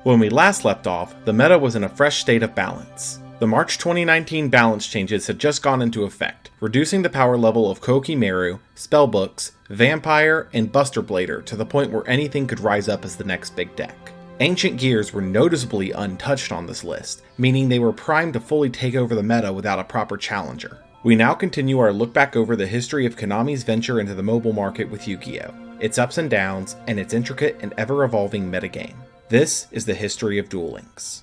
When we last left off, the meta was in a fresh state of balance. The March 2019 balance changes had just gone into effect, reducing the power level of Kokimeru, Spellbooks, Vampire, and Buster Blader to the point where anything could rise up as the next big deck. Ancient Gears were noticeably untouched on this list, meaning they were primed to fully take over the meta without a proper challenger. We now continue our look back over the history of Konami's venture into the mobile market with Yu-Gi-Oh!, its ups and downs, and its intricate and ever-evolving metagame. This is the history of Duel Links.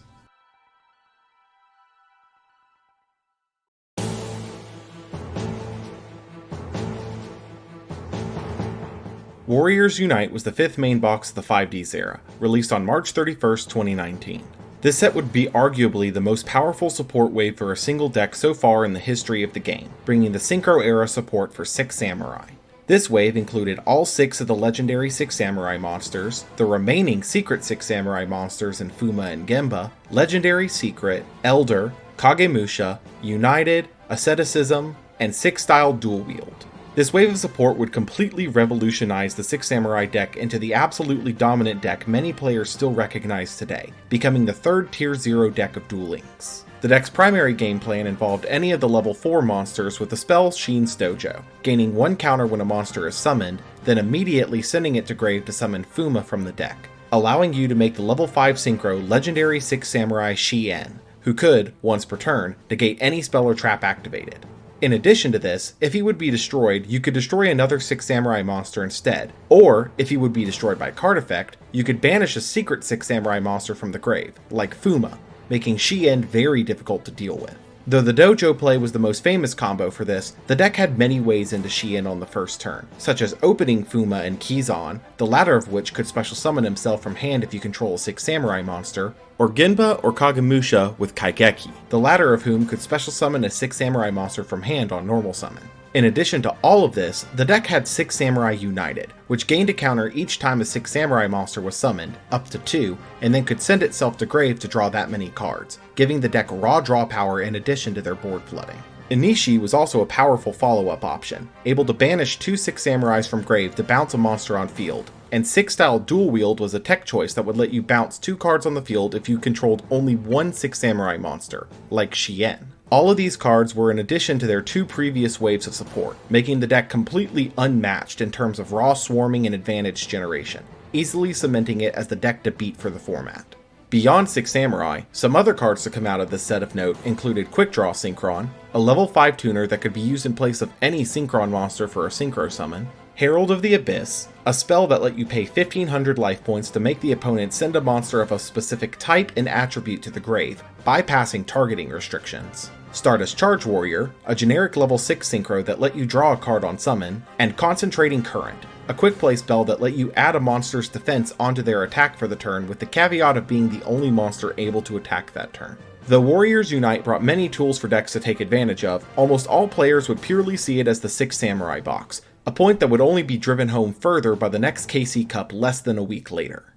Warriors Unite was the fifth main box of the 5Ds era, released on March 31st, 2019. This set would be arguably the most powerful support wave for a single deck so far in the history of the game, bringing the Synchro era support for 6 Samurai. This wave included all 6 of the legendary 6 Samurai monsters, the remaining secret 6 Samurai monsters in Fuma and Gemba, Legendary Secret, Elder, Kagemusha, United, Asceticism, and 6-style Dual Wield. This wave of support would completely revolutionize the 6 Samurai deck into the absolutely dominant deck many players still recognize today, becoming the third Tier 0 deck of Duel Links. The deck's primary game plan involved any of the level 4 monsters with the spell Sheen's Dojo, gaining 1 counter when a monster is summoned, then immediately sending it to grave to summon Fuma from the deck, allowing you to make the level 5 synchro legendary 6 Samurai Shien, who could, once per turn, negate any spell or trap activated. In addition to this, if he would be destroyed, you could destroy another 6 Samurai monster instead, or, if he would be destroyed by card effect, you could banish a secret 6 Samurai monster from the grave, like Fuma, making Shien very difficult to deal with. Though the Dojo play was the most famous combo for this, the deck had many ways into Shien on the first turn, such as opening Fuma and Kizan, the latter of which could special summon himself from hand if you control a 6 Samurai monster, or Genba or Kagemusha with Kaigeki, the latter of whom could special summon a 6 Samurai monster from hand on normal summon. In addition to all of this, the deck had 6 Samurai United, which gained a counter each time a 6 Samurai monster was summoned, up to 2, and then could send itself to grave to draw that many cards, giving the deck raw draw power in addition to their board flooding. Inishi was also a powerful follow-up option, able to banish 2 6 Samurais from grave to bounce a monster on field, and 6-style Dual Wield was a tech choice that would let you bounce 2 cards on the field if you controlled only 1 6 Samurai monster, like Shien. All of these cards were in addition to their 2 previous waves of support, making the deck completely unmatched in terms of raw swarming and advantage generation, easily cementing it as the deck to beat for the format. Beyond 6 Samurai, some other cards to come out of this set of note included Quick Draw Synchron, a level 5 tuner that could be used in place of any Synchron monster for a Synchro summon, Herald of the Abyss, a spell that let you pay 1500 life points to make the opponent send a monster of a specific type and attribute to the grave, bypassing targeting restrictions. Stardust Charge Warrior, a generic level 6 synchro that let you draw a card on summon, and Concentrating Current, a quick play spell that let you add a monster's defense onto their attack for the turn with the caveat of being the only monster able to attack that turn. Though Warriors Unite brought many tools for decks to take advantage of, almost all players would purely see it as the 6 Samurai box, a point that would only be driven home further by the next KC Cup less than a week later.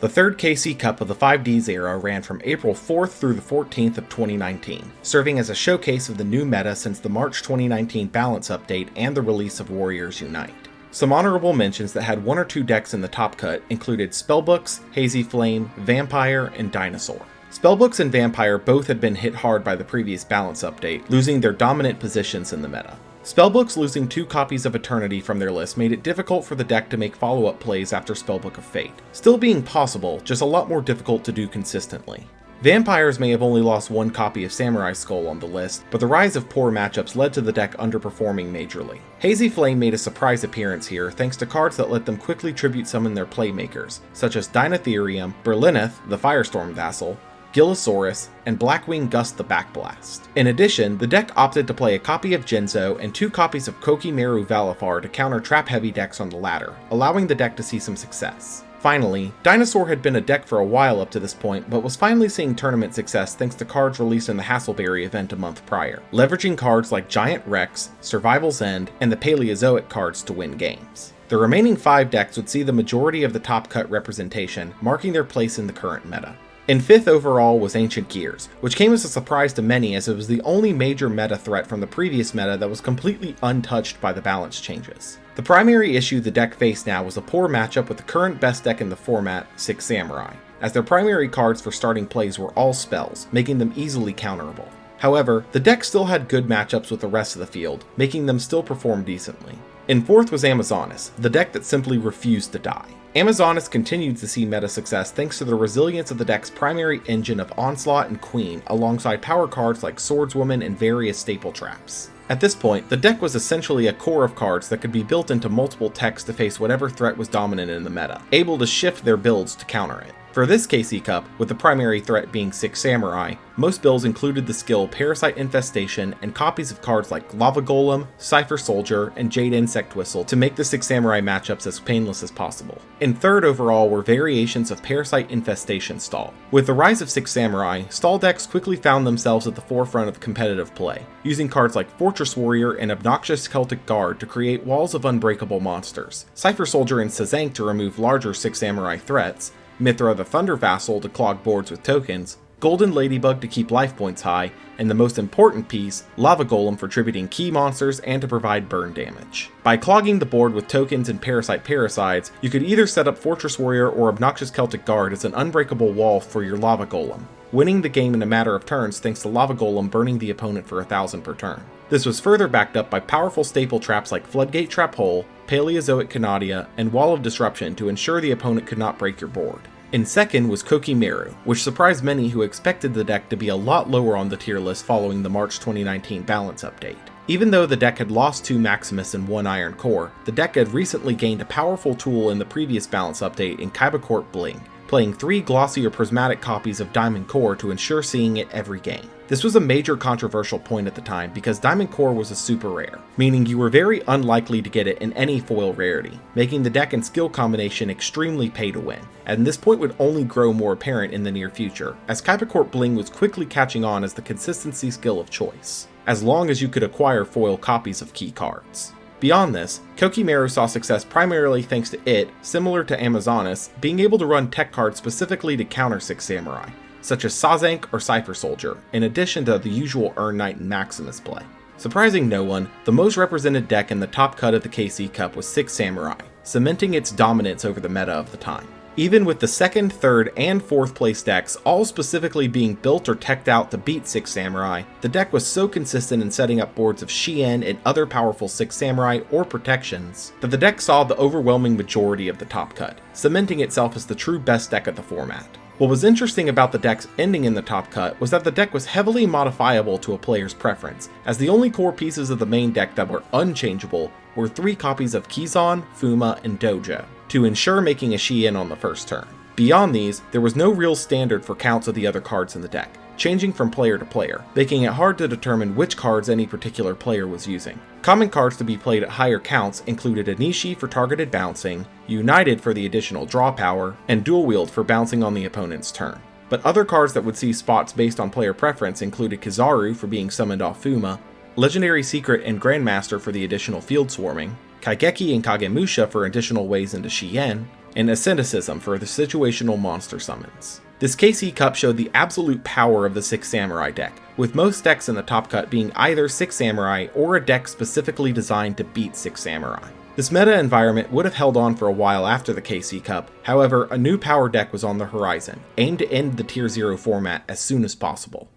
The third KC Cup of the 5Ds era ran from April 4th through the 14th of 2019, serving as a showcase of the new meta since the March 2019 balance update and the release of Warriors Unite. Some honorable mentions that had 1 or 2 decks in the top cut included Spellbooks, Hazy Flame, Vampire, and Dinosaur. Spellbooks and Vampire both had been hit hard by the previous balance update, losing their dominant positions in the meta. Spellbooks losing 2 copies of Eternity from their list made it difficult for the deck to make follow-up plays after Spellbook of Fate. Still being possible, just a lot more difficult to do consistently. Vampires may have only lost 1 copy of Samurai Skull on the list, but the rise of poor matchups led to the deck underperforming majorly. Hazy Flame made a surprise appearance here thanks to cards that let them quickly tribute summon their playmakers, such as Dinotherium, Berlineth, the Firestorm Vassal, Gillosaurus, and Blackwing Gust the Backblast. In addition, the deck opted to play a copy of Genzo and 2 copies of Kokimeru Valifar to counter trap-heavy decks on the latter, allowing the deck to see some success. Finally, Dinosaur had been a deck for a while up to this point, but was finally seeing tournament success thanks to cards released in the Hassleberry event a month prior, leveraging cards like Giant Rex, Survival's End, and the Paleozoic cards to win games. The remaining 5 decks would see the majority of the top cut representation, marking their place in the current meta. In 5th overall was Ancient Gears, which came as a surprise to many as it was the only major meta threat from the previous meta that was completely untouched by the balance changes. The primary issue the deck faced now was a poor matchup with the current best deck in the format, Six Samurai, as their primary cards for starting plays were all spells, making them easily counterable. However, the deck still had good matchups with the rest of the field, making them still perform decently. In 4th was Amazonas, the deck that simply refused to die. Amazonas continued to see meta success thanks to the resilience of the deck's primary engine of Onslaught and Queen, alongside power cards like Swordswoman and various staple traps. At this point, the deck was essentially a core of cards that could be built into multiple techs to face whatever threat was dominant in the meta, able to shift their builds to counter it. For this KC Cup, with the primary threat being Six Samurai, most builds included the skill Parasite Infestation and copies of cards like Lava Golem, Cypher Soldier, and Jade Insect Whistle to make the Six Samurai matchups as painless as possible. In 3rd overall were variations of Parasite Infestation stall. With the rise of Six Samurai, stall decks quickly found themselves at the forefront of competitive play, using cards like Fortress Warrior and Obnoxious Celtic Guard to create walls of unbreakable monsters, Cypher Soldier and Sazank to remove larger Six Samurai threats, Mithra the Thunder Vassal to clog boards with tokens, Golden Ladybug to keep life points high, and the most important piece, Lava Golem for tributing key monsters and to provide burn damage. By clogging the board with tokens and Parasite Parasites, you could either set up Fortress Warrior or Obnoxious Celtic Guard as an unbreakable wall for your Lava Golem, winning the game in a matter of turns thanks to Lava Golem burning the opponent for 1,000 per turn. This was further backed up by powerful staple traps like Floodgate Trap Hole, Paleozoic Canadia, and Wall of Disruption to ensure the opponent could not break your board. In 2nd was Kokimeru, which surprised many who expected the deck to be a lot lower on the tier list following the March 2019 balance update. Even though the deck had lost 2 Maximus and 1 Iron Core, the deck had recently gained a powerful tool in the previous balance update in Kaiba Bling, playing 3 glossy or prismatic copies of Diamond Core to ensure seeing it every game. This was a major controversial point at the time because Diamond Core was a super rare, meaning you were very unlikely to get it in any foil rarity, making the deck and skill combination extremely pay to win, and this point would only grow more apparent in the near future, as Kaiba Bling was quickly catching on as the consistency skill of choice, as long as you could acquire foil copies of key cards. Beyond this, Kokimeru saw success primarily thanks to it, similar to Amazonas, being able to run tech cards specifically to counter Six Samurai, such as Sazank or Cypher Soldier, in addition to the usual Earn Knight and Maximus play. Surprising no one, the most represented deck in the top cut of the KC Cup was Six Samurai, cementing its dominance over the meta of the time. Even with the 2nd, 3rd, and 4th place decks all specifically being built or teched out to beat Six Samurai, the deck was so consistent in setting up boards of Shien and other powerful Six Samurai or protections that the deck saw the overwhelming majority of the top cut, cementing itself as the true best deck of the format. What was interesting about the deck's ending in the top cut was that the deck was heavily modifiable to a player's preference, as the only core pieces of the main deck that were unchangeable were 3 copies of Kizan, Fuma, and Dojo, to ensure making a Shien on the first turn. Beyond these, there was no real standard for counts of the other cards in the deck, changing from player to player, making it hard to determine which cards any particular player was using. Common cards to be played at higher counts included Anishi for targeted bouncing, United for the additional draw power, and Dual Wield for bouncing on the opponent's turn. But other cards that would see spots based on player preference included Kizaru for being summoned off Fuma, Legendary Secret and Grandmaster for the additional field swarming, Kaigeki and Kagemusha for additional ways into Shien, and Asceticism for the situational monster summons. This KC Cup showed the absolute power of the Six Samurai deck, with most decks in the top cut being either Six Samurai or a deck specifically designed to beat Six Samurai. This meta environment would have held on for a while after the KC Cup, however, a new power deck was on the horizon, aimed to end the Tier 0 format as soon as possible.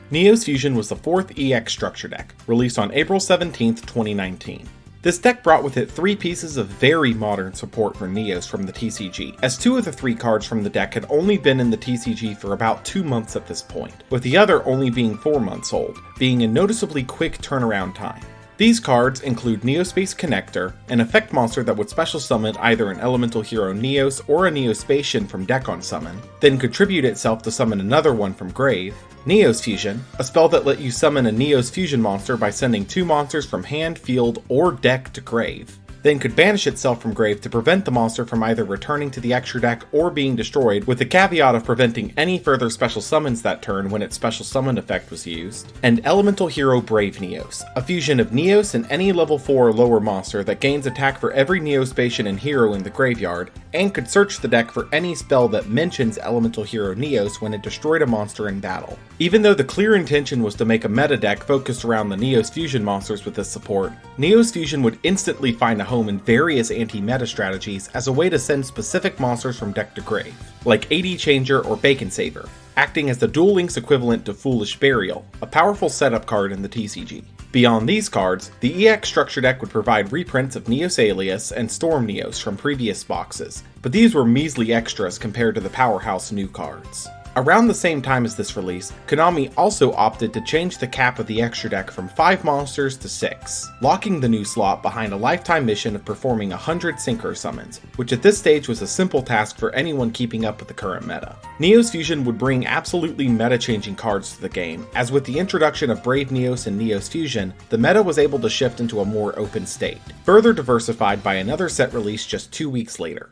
Neos Fusion was the 4th EX structure deck, released on April 17, 2019. This deck brought with it 3 pieces of very modern support for Neos from the TCG, as 2 of the 3 cards from the deck had only been in the TCG for about 2 months at this point, with the other only being 4 months old, being a noticeably quick turnaround time. These cards include Neospace Connector, an effect monster that would special summon either an elemental hero Neos or a Neospatian from deck on summon, then contribute itself to summon another one from grave, Neos Fusion, a spell that let you summon a Neos Fusion monster by sending 2 monsters from hand, field, or deck to grave, then could banish itself from grave to prevent the monster from either returning to the extra deck or being destroyed, with the caveat of preventing any further special summons that turn when its special summon effect was used. And Elemental Hero Brave Neos, a fusion of Neos and any level 4 or lower monster that gains attack for every Neospatian and hero in the graveyard, and could search the deck for any spell that mentions Elemental Hero Neos when it destroyed a monster in battle. Even though the clear intention was to make a meta deck focused around the Neos Fusion monsters with this support, Neos Fusion would instantly find a home in various anti-meta strategies as a way to send specific monsters from deck to grave, like AD Changer or Bacon Saver, acting as the Duel Links equivalent to Foolish Burial, a powerful setup card in the TCG. Beyond these cards, the EX structure deck would provide reprints of Neos Alias and Storm Neos from previous boxes, but these were measly extras compared to the powerhouse new cards. Around the same time as this release, Konami also opted to change the cap of the extra deck from 5 monsters to 6, locking the new slot behind a lifetime mission of performing 100 Synchro summons, which at this stage was a simple task for anyone keeping up with the current meta. Neos Fusion would bring absolutely meta-changing cards to the game, as with the introduction of Brave Neos and Neos Fusion, the meta was able to shift into a more open state, further diversified by another set release just 2 weeks later.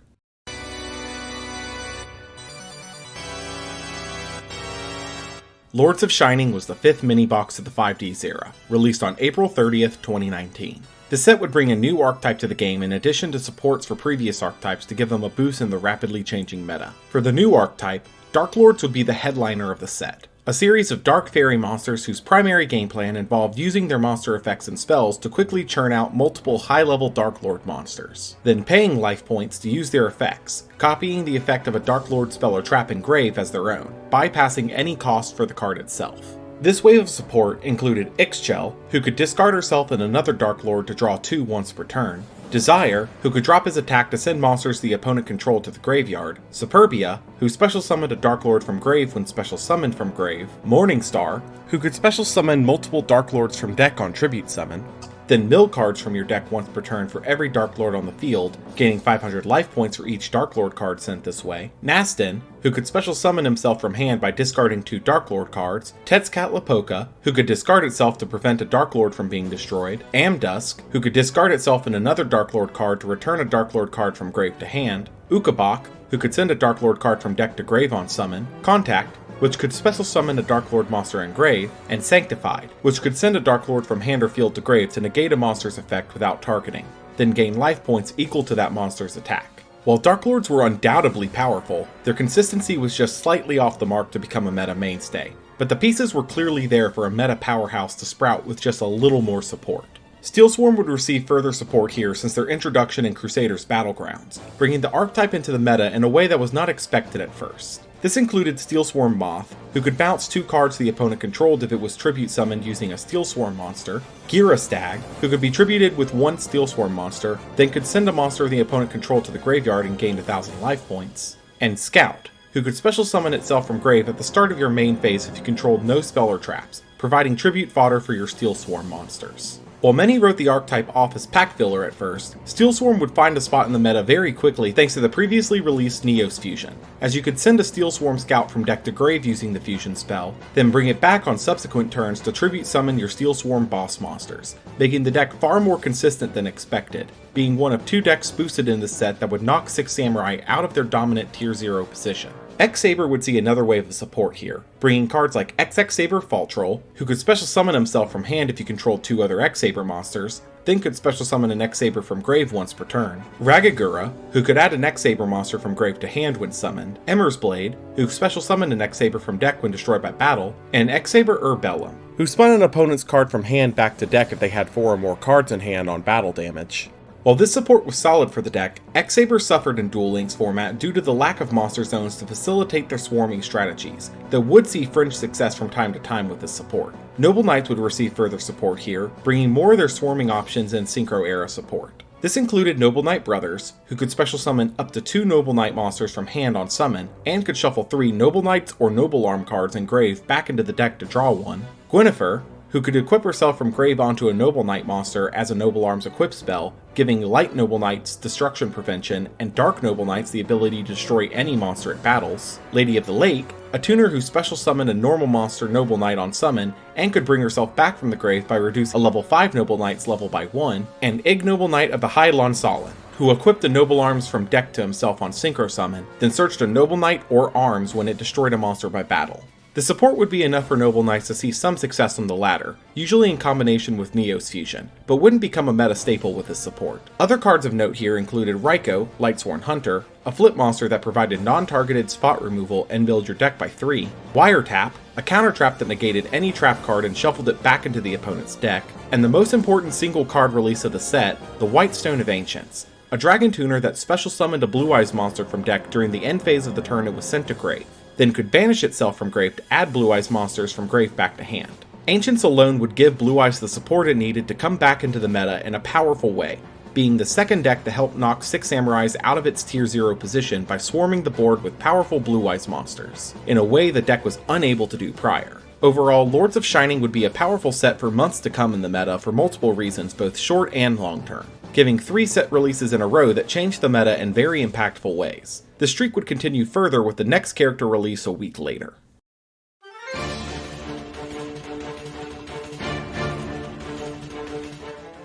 Lords of Shining was the 5th mini-box of the 5Ds era, released on April 30th, 2019. The set would bring a new archetype to the game in addition to supports for previous archetypes to give them a boost in the rapidly changing meta. For the new archetype, Dark Lords would be the headliner of the set, a series of dark fairy monsters whose primary game plan involved using their monster effects and spells to quickly churn out multiple high-level Dark Lord monsters, then paying life points to use their effects, copying the effect of a Dark Lord spell or trap in grave as their own, bypassing any cost for the card itself. This wave of support included Ixchel, who could discard herself and another Dark Lord to draw 2 once per turn, Desire, who could drop his attack to send monsters the opponent controlled to the graveyard, Superbia, who special summoned a Dark Lord from grave when special summoned from grave, Morningstar, who could special summon multiple Dark Lords from deck on tribute summon, then mill cards from your deck once per turn for every Dark Lord on the field, gaining 500 life points for each Dark Lord card sent this way, Nastin, who could special summon himself from hand by discarding 2 Dark Lord cards, Tetzkatlapoka, who could discard itself to prevent a Dark Lord from being destroyed, Amdusk, who could discard itself and another Dark Lord card to return a Dark Lord card from grave to hand, Ukabak, who could send a Dark Lord card from deck to grave on summon, Contact, which could special summon a Dark Lord monster in grave, and Sanctified, which could send a Dark Lord from hand or field to grave to negate a monster's effect without targeting, then gain life points equal to that monster's attack. While Dark Lords were undoubtedly powerful, their consistency was just slightly off the mark to become a meta mainstay, but the pieces were clearly there for a meta powerhouse to sprout with just a little more support. Steel Swarm would receive further support here since their introduction in Crusaders Battlegrounds, bringing the archetype into the meta in a way that was not expected at first. This included Steel Swarm Moth, who could bounce 2 cards the opponent controlled if it was tribute summoned using a Steel Swarm monster, Gira Stag, who could be tributed with 1 Steel Swarm monster, then could send a monster the opponent controlled to the graveyard and gain 1000 life points, and Scout, who could special summon itself from grave at the start of your main phase if you controlled no spell or traps, providing tribute fodder for your Steel Swarm monsters. While many wrote the archetype off as pack filler at first, Steel Swarm would find a spot in the meta very quickly thanks to the previously released Neos Fusion, as you could send a Steel Swarm Scout from deck to grave using the Fusion spell, then bring it back on subsequent turns to tribute summon your Steel Swarm boss monsters, making the deck far more consistent than expected, being one of 2 decks boosted in this set that would knock 6 Samurai out of their dominant tier 0 position. X-Saber would see another wave of support here, bringing cards like X-Saber Fault Troll, who could special summon himself from hand if you controlled 2 other X-Saber monsters, then could special summon an X-Saber from grave once per turn, Ragagura, who could add an X-Saber monster from grave to hand when summoned, Emmer's Blade, who special summoned an X-Saber from deck when destroyed by battle, and X-Saber Urbellum, who spun an opponent's card from hand back to deck if they had 4 or more cards in hand on battle damage. While this support was solid for the deck, X-Saber suffered in Duel Links format due to the lack of monster zones to facilitate their swarming strategies, though would see fringe success from time to time with this support. Noble Knights would receive further support here, bringing more of their swarming options and Synchro era support. This included Noble Knight Brothers, who could special summon up to 2 Noble Knight monsters from hand on summon, and could shuffle 3 Noble Knights or Noble Arm cards in grave back into the deck to draw 1, Gwynnifer, who could equip herself from grave onto a Noble Knight monster as a Noble Arms equip spell, giving Light Noble Knights destruction prevention and Dark Noble Knights the ability to destroy any monster it battles. Lady of the Lake, a tuner who special summoned a normal monster Noble Knight on summon and could bring herself back from the grave by reducing a level 5 Noble Knight's level by 1, and Ignoble Knight of the High Lonsalin, who equipped the Noble Arms from deck to himself on Synchro Summon, then searched a Noble Knight or Arms when it destroyed a monster by battle. The support would be enough for Noble Knights to see some success on the latter, usually in combination with Neos Fusion, but wouldn't become a meta staple with his support. Other cards of note here included Raiko, Lightsworn Hunter, a flip monster that provided non-targeted spot removal and build your deck by 3, Wiretap, a counter trap that negated any trap card and shuffled it back into the opponent's deck, and the most important single card release of the set, the Whitestone of Ancients, a dragon tuner that special summoned a Blue Eyes monster from deck during the end phase of the turn it was sent to grave, then could banish itself from grave to add Blue Eyes monsters from grave back to hand. Ancients alone would give Blue Eyes the support it needed to come back into the meta in a powerful way, being the second deck to help knock 6 Samurais out of its tier 0 position by swarming the board with powerful Blue Eyes monsters, in a way the deck was unable to do prior. Overall, Lords of Shining would be a powerful set for months to come in the meta for multiple reasons, both short and long term, giving 3 set releases in a row that changed the meta in very impactful ways. The streak would continue further with the next character release a week later.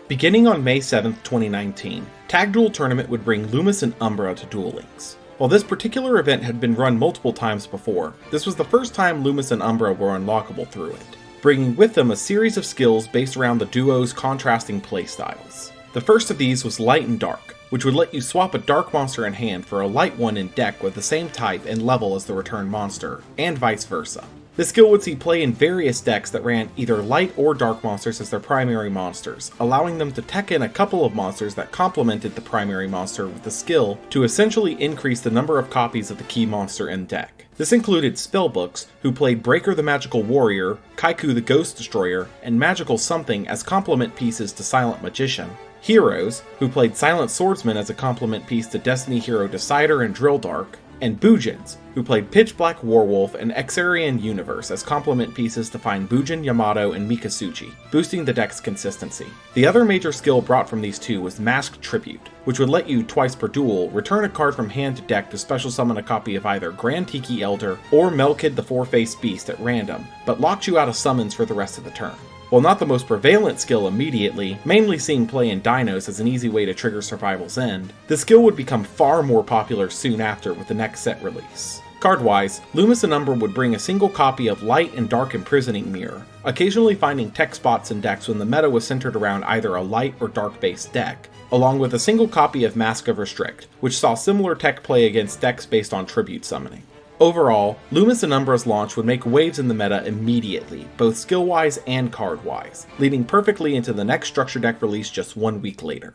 Beginning on May 7th, 2019, Tag Duel Tournament would bring Lumis and Umbra to Duel Links. While this particular event had been run multiple times before, this was the first time Lumis and Umbra were unlockable through it, bringing with them a series of skills based around the duo's contrasting playstyles. The first of these was Light and Dark, which would let you swap a dark monster in hand for a light one in deck with the same type and level as the return monster, and vice versa. This skill would see play in various decks that ran either light or dark monsters as their primary monsters, allowing them to tech in a couple of monsters that complemented the primary monster with the skill to essentially increase the number of copies of the key monster in deck. This included Spellbooks, who played Breaker the Magical Warrior, Kaiku the Ghost Destroyer, and Magical Something as complement pieces to Silent Magician, Heroes, who played Silent Swordsman as a complement piece to Destiny Hero Decider and Drill Dark, and Bujins, who played Pitch Black Warwolf and Exarian Universe as complement pieces to find Bujin, Yamato, and Mikasuchi, boosting the deck's consistency. The other major skill brought from these two was Masked Tribute, which would let you, twice per duel, return a card from hand to deck to special summon a copy of either Grand Tiki Elder or Melkid the Four-Faced Beast at random, but locked you out of summons for the rest of the turn. While not the most prevalent skill immediately, mainly seeing play in Dinos as an easy way to trigger Survival's End, the skill would become far more popular soon after with the next set release. Card-wise, Lumis and Umbra would bring a single copy of Light and Dark Imprisoning Mirror, occasionally finding tech spots in decks when the meta was centered around either a light or dark-based deck, along with a single copy of Mask of Restrict, which saw similar tech play against decks based on tribute summoning. Overall, Lumis and Umbra's launch would make waves in the meta immediately, both skill-wise and card-wise, leading perfectly into the next structure deck release just 1 week later.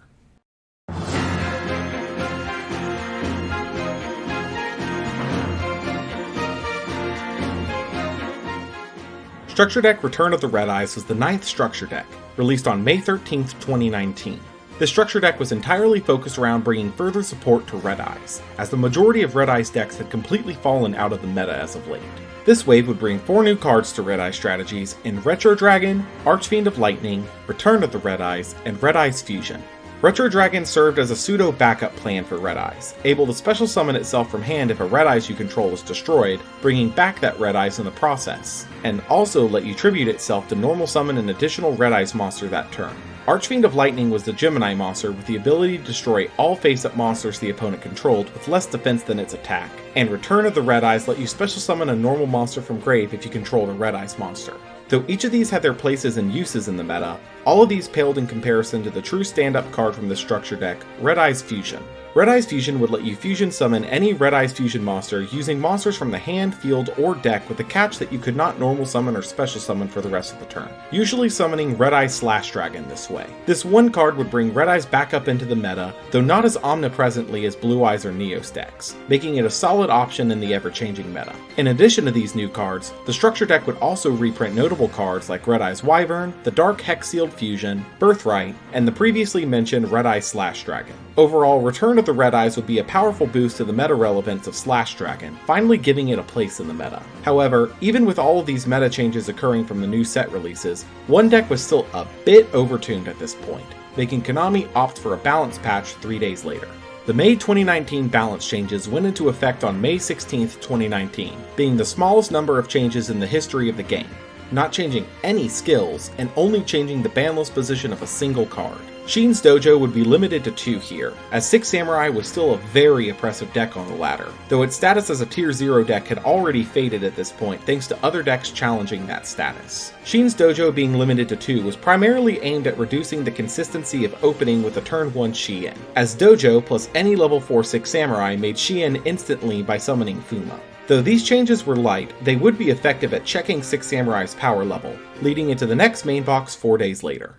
Structure Deck Return of the Red Eyes was the 9th structure deck, released on May 13th, 2019. This structure deck was entirely focused around bringing further support to Red Eyes, as the majority of Red Eyes decks had completely fallen out of the meta as of late. This wave would bring 4 new cards to Red Eyes strategies in Retro Dragon, Archfiend of Lightning, Return of the Red Eyes, and Red Eyes Fusion. Retro Dragon served as a pseudo backup plan for Red Eyes, able to special summon itself from hand if a Red Eyes you control was destroyed, bringing back that Red Eyes in the process, and also let you tribute itself to normal summon an additional Red Eyes monster that turn. Archfiend of Lightning was the Gemini monster with the ability to destroy all face-up monsters the opponent controlled with less defense than its attack, and Return of the Red Eyes let you special summon a normal monster from grave if you controlled a Red Eyes monster. Though each of these had their places and uses in the meta, all of these paled in comparison to the true stand-up card from the structure deck, Red Eyes Fusion. Red Eyes Fusion would let you fusion summon any Red Eyes Fusion monster using monsters from the hand, field, or deck with the catch that you could not normal summon or special summon for the rest of the turn, usually summoning Red Eyes Slash Dragon this way. This one card would bring Red Eyes back up into the meta, though not as omnipresently as Blue Eyes or Neos decks, making it a solid option in the ever-changing meta. In addition to these new cards, the structure deck would also reprint notable cards like Red Eyes Wyvern, the Dark Hex Sealed Fusion, Birthright, and the previously mentioned Red-Eye Slash Dragon. Overall, Return of the Red-Eyes would be a powerful boost to the meta relevance of Slash Dragon, finally giving it a place in the meta. However, even with all of these meta changes occurring from the new set releases, one deck was still a bit overtuned at this point, making Konami opt for a balance patch 3 days later. The May 2019 balance changes went into effect on May 16, 2019, being the smallest number of changes in the history of the game, not changing any skills and only changing the banlist position of a single card. Sheen's Dojo would be limited to 2 here, as 6 Samurai was still a very oppressive deck on the ladder, though its status as a tier 0 deck had already faded at this point thanks to other decks challenging that status. Sheen's Dojo being limited to 2 was primarily aimed at reducing the consistency of opening with a turn 1 Shien, as Dojo plus any level 4/6 Samurai made Shien instantly by summoning Fuma. Though these changes were light, they would be effective at checking 6 Samurai's power level, leading into the next main box 4 days later.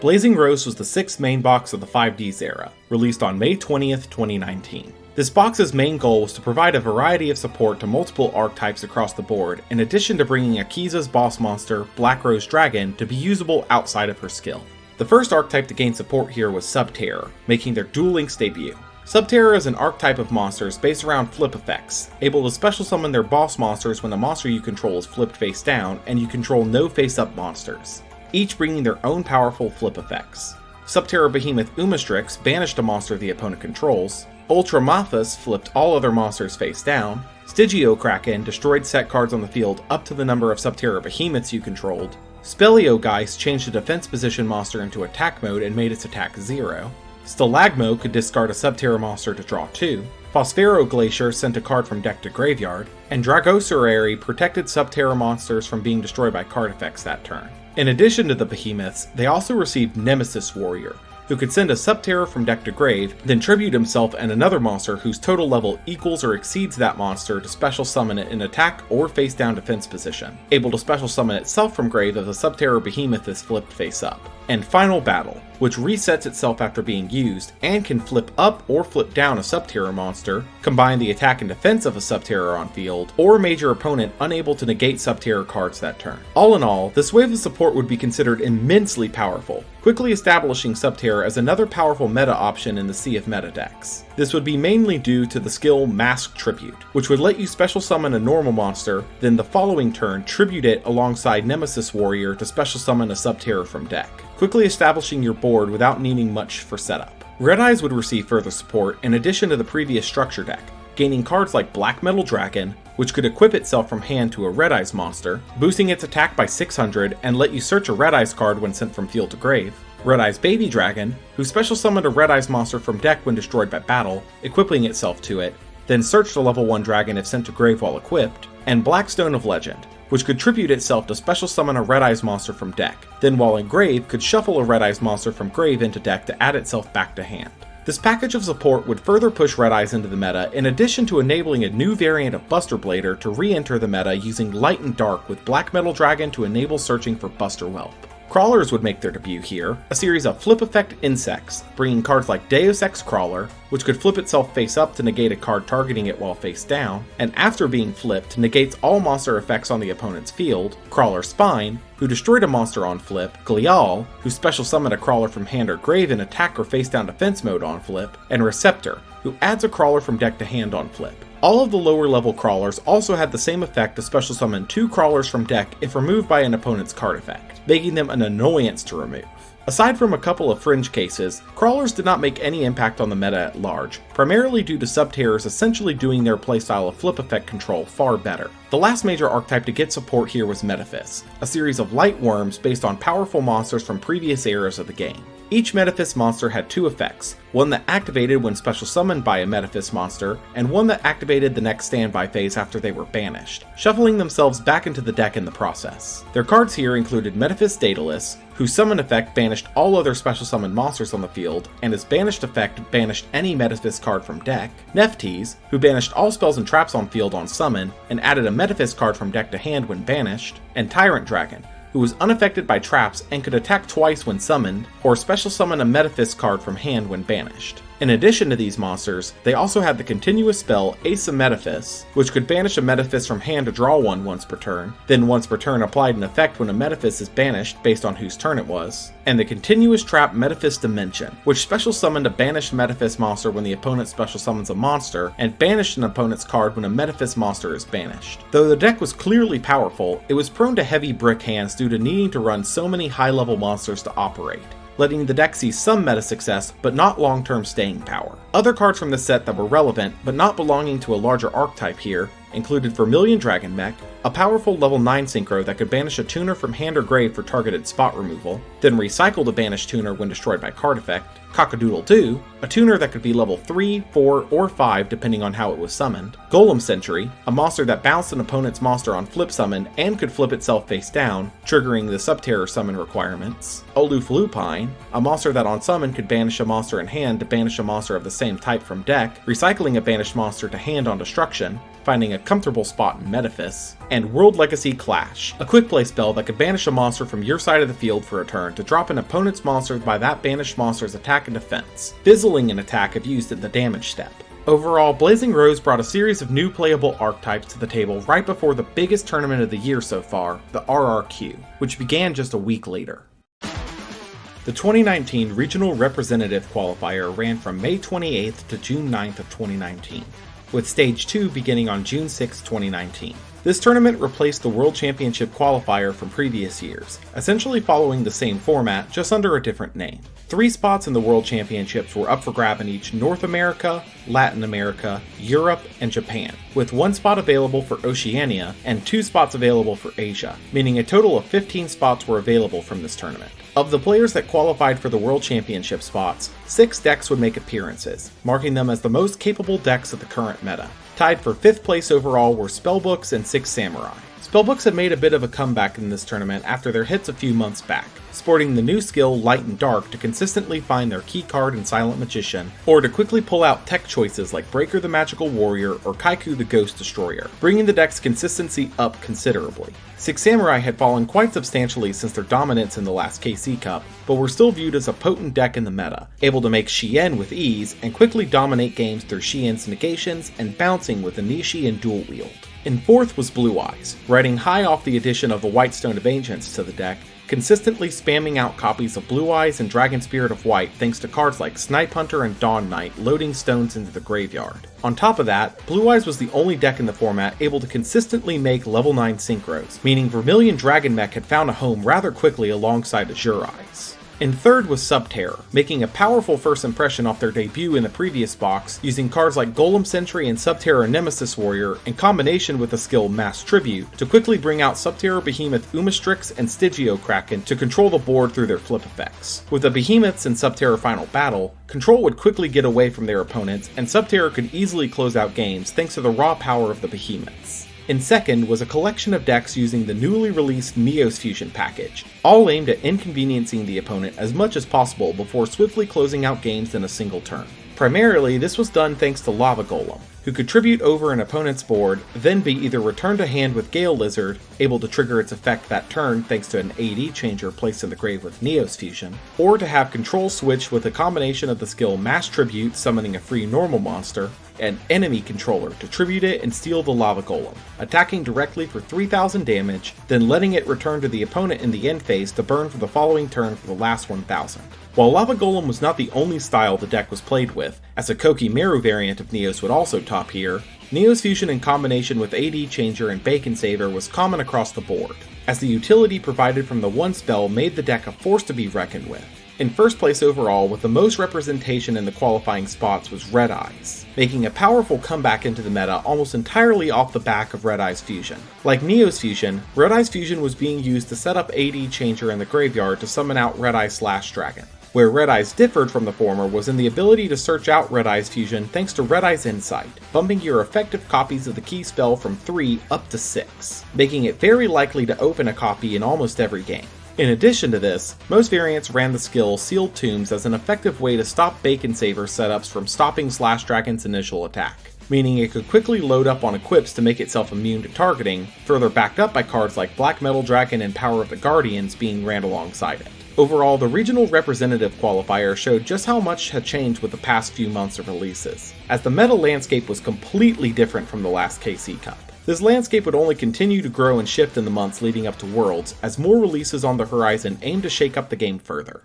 Blazing Rose was the 6th main box of the 5Ds era, released on May 20th, 2019. This box's main goal was to provide a variety of support to multiple archetypes across the board, in addition to bringing Akiza's boss monster, Black Rose Dragon, to be usable outside of her skill. The first archetype to gain support here was Subterror, making their Duel Links debut. Subterror is an archetype of monsters based around flip effects, able to special summon their boss monsters when the monster you control is flipped face down and you control no face-up monsters, each bringing their own powerful flip effects. Subterror Behemoth Umastrix banished a monster the opponent controls, Ultra Mathas flipped all other monsters face down, Stygio Kraken destroyed set cards on the field up to the number of Subterror Behemoths you controlled, Speleo Geist changed the defense position monster into attack mode and made its attack 0, Stalagmo could discard a Subterror monster to draw 2, Phosphero Glacier sent a card from deck to graveyard, and Dragocerary protected Subterror monsters from being destroyed by card effects that turn. In addition to the behemoths, they also received Nemesis Warrior, who could send a Subterror from deck to grave, then tribute himself and another monster whose total level equals or exceeds that monster to special summon it in attack or face down defense position, able to special summon itself from grave if the Subterror Behemoth is flipped face up. And Final Battle, which resets itself after being used and can flip up or flip down a Subterror monster, combine the attack and defense of a Subterror on field, or made your opponent unable to negate Subterror cards that turn. All in all, this wave of support would be considered immensely powerful, quickly establishing Subterror as another powerful meta option in the sea of meta decks. This would be mainly due to the skill Mask Tribute, which would let you special summon a normal monster, then the following turn tribute it alongside Nemesis Warrior to special summon a Subterror from deck, quickly establishing your board without needing much for setup. Red Eyes would receive further support in addition to the previous structure deck, gaining cards like Black Metal Dragon, which could equip itself from hand to a Red Eyes monster, boosting its attack by 600 and let you search a Red Eyes card when sent from field to grave, Red Eyes Baby Dragon, who special summoned a Red Eyes monster from deck when destroyed by battle, equipping itself to it, then searched a level 1 dragon if sent to grave while equipped, and Blackstone of Legend, which could tribute itself to special summon a Red Eyes monster from deck, then while in grave could shuffle a Red Eyes monster from grave into deck to add itself back to hand. This package of support would further push Red Eyes into the meta, in addition to enabling a new variant of Buster Blader to re-enter the meta using Light and Dark with Black Metal Dragon to enable searching for Buster Whelp. Crawlers would make their debut here, a series of flip effect insects, bringing cards like Deus Ex Crawler, which could flip itself face up to negate a card targeting it while face down, and after being flipped negates all monster effects on the opponent's field, Crawler Spine, who destroyed a monster on flip, Glial, who special summoned a crawler from hand or grave in attack or face down defense mode on flip, and Receptor, who adds a crawler from deck to hand on flip. All of the lower level crawlers also had the same effect to special summon 2 crawlers from deck if removed by an opponent's card effect, making them an annoyance to remove. Aside from a couple of fringe cases, crawlers did not make any impact on the meta at large, primarily due to Subterrors essentially doing their playstyle of flip effect control far better. The last major archetype to get support here was Metaphys, a series of light worms based on powerful monsters from previous eras of the game. Each Metaphys monster had 2 effects, one that activated when special summoned by a Metaphys monster, and one that activated the next standby phase after they were banished, shuffling themselves back into the deck in the process. Their cards here included Metaphys Daedalus, whose summon effect banished all other special summoned monsters on the field, and his banished effect banished any Metaphys card from deck, Nephtes, who banished all spells and traps on field on summon, and added a Metaphys card from deck to hand when banished, and Tyrant Dragon, who was unaffected by traps and could attack twice when summoned, or special summon a Metaphys card from hand when banished. In addition to these monsters, they also had the continuous spell Ace of Metaphys, which could banish a Metaphys from hand to draw one once per turn, then once per turn applied an effect when a Metaphys is banished based on whose turn it was, and the continuous trap Metaphys Dimension, which special summoned a banished Metaphys monster when the opponent special summons a monster, and banished an opponent's card when a Metaphys monster is banished. Though the deck was clearly powerful, it was prone to heavy brick hands due to needing to run so many high-level monsters to operate, letting the deck see some meta success, but not long-term staying power. Other cards from the set that were relevant, but not belonging to a larger archetype here, included Vermilion Dragon Mech, a powerful level 9 synchro that could banish a tuner from hand or grave for targeted spot removal, then recycle the banished tuner when destroyed by card effect, Cockadoodle 2, a tuner that could be level 3, 4, or 5 depending on how it was summoned, Golem Sentry, a monster that bounced an opponent's monster on flip summon and could flip itself face down, triggering the Subterror summon requirements, Oluf Lupine, a monster that on summon could banish a monster in hand to banish a monster of the same type from deck, recycling a banished monster to hand on destruction, finding a comfortable spot in Metaphys, and World Legacy Clash, a quick play spell that could banish a monster from your side of the field for a turn to drop an opponent's monster by that banished monster's attack and defense, fizzling an attack if used at the damage step. Overall, Blazing Rose brought a series of new playable archetypes to the table right before the biggest tournament of the year so far, the RRQ, which began just a week later. The 2019 Regional Representative Qualifier ran from May 28th to June 9th of 2019, with Stage 2 beginning on June 6, 2019. This tournament replaced the World Championship Qualifier from previous years, essentially following the same format, just under a different name. 3 spots in the World Championships were up for grab in each North America, Latin America, Europe, and Japan, with 1 spot available for Oceania and 2 spots available for Asia, meaning a total of 15 spots were available from this tournament. Of the players that qualified for the World Championship spots, 6 decks would make appearances, marking them as the most capable decks of the current meta. Tied for 5th place overall were Spellbooks and 6 Samurai. Spellbooks had made a bit of a comeback in this tournament after their hits a few months back, sporting the new skill Light and Dark to consistently find their key card in Silent Magician, or to quickly pull out tech choices like Breaker the Magical Warrior or Kaiku the Ghost Destroyer, bringing the deck's consistency up considerably. 6 Samurai had fallen quite substantially since their dominance in the last KC Cup, but were still viewed as a potent deck in the meta, able to make Shien with ease and quickly dominate games through Shien's negations and bouncing with Anishi and Dual Wield. In 4th was Blue Eyes, riding high off the addition of the Whitestone of Ancients to the deck, consistently spamming out copies of Blue Eyes and Dragon Spirit of White thanks to cards like Snipe Hunter and Dawn Knight loading stones into the graveyard. On top of that, Blue Eyes was the only deck in the format able to consistently make level 9 synchros, meaning Vermilion Dragon Mech had found a home rather quickly alongside Azure Eyes. In 3rd was Subterror, making a powerful first impression off their debut in the previous box, using cards like Golem Sentry and Subterror Nemesis Warrior in combination with the skill Mass Tribute to quickly bring out Subterror Behemoth Umastrix and Stygia Kraken to control the board through their flip effects. With the Behemoths in Subterror Final Battle, control would quickly get away from their opponents, and Subterror could easily close out games thanks to the raw power of the Behemoths. In 2nd was a collection of decks using the newly released Neos Fusion package, all aimed at inconveniencing the opponent as much as possible before swiftly closing out games in a single turn. Primarily, this was done thanks to Lava Golem, who could tribute over an opponent's board, then be either returned to hand with Gale Lizard, able to trigger its effect that turn thanks to an AD changer placed in the grave with Neos Fusion, or to have control switch with a combination of the skill Mass Tribute summoning a free normal monster, and enemy controller to tribute it and steal the Lava Golem, attacking directly for 3000 damage, then letting it return to the opponent in the end phase to burn for the following turn for the last 1000. While Lava Golem was not the only style the deck was played with, as a Koki Meru variant of Neos would also top here, Neos Fusion in combination with AD Changer and Bacon Saver was common across the board, as the utility provided from the one spell made the deck a force to be reckoned with. In 1st place overall, with the most representation in the qualifying spots, was Red Eyes, making a powerful comeback into the meta almost entirely off the back of Red Eyes Fusion. Like Neos Fusion, Red Eyes Fusion was being used to set up AD Changer in the graveyard to summon out Red Eye Slash Dragon. Where Red Eyes differed from the former was in the ability to search out Red Eyes Fusion thanks to Red Eyes Insight, bumping your effective copies of the key spell from 3 up to 6, making it very likely to open a copy in almost every game. In addition to this, most variants ran the skill Sealed Tombs as an effective way to stop Bacon Saver setups from stopping Slash Dragon's initial attack, meaning it could quickly load up on equips to make itself immune to targeting, further backed up by cards like Black Metal Dragon and Power of the Guardians being ran alongside it. Overall, the regional representative qualifier showed just how much had changed with the past few months of releases, as the meta landscape was completely different from the last KC Cup. This landscape would only continue to grow and shift in the months leading up to Worlds, as more releases on the horizon aim to shake up the game further.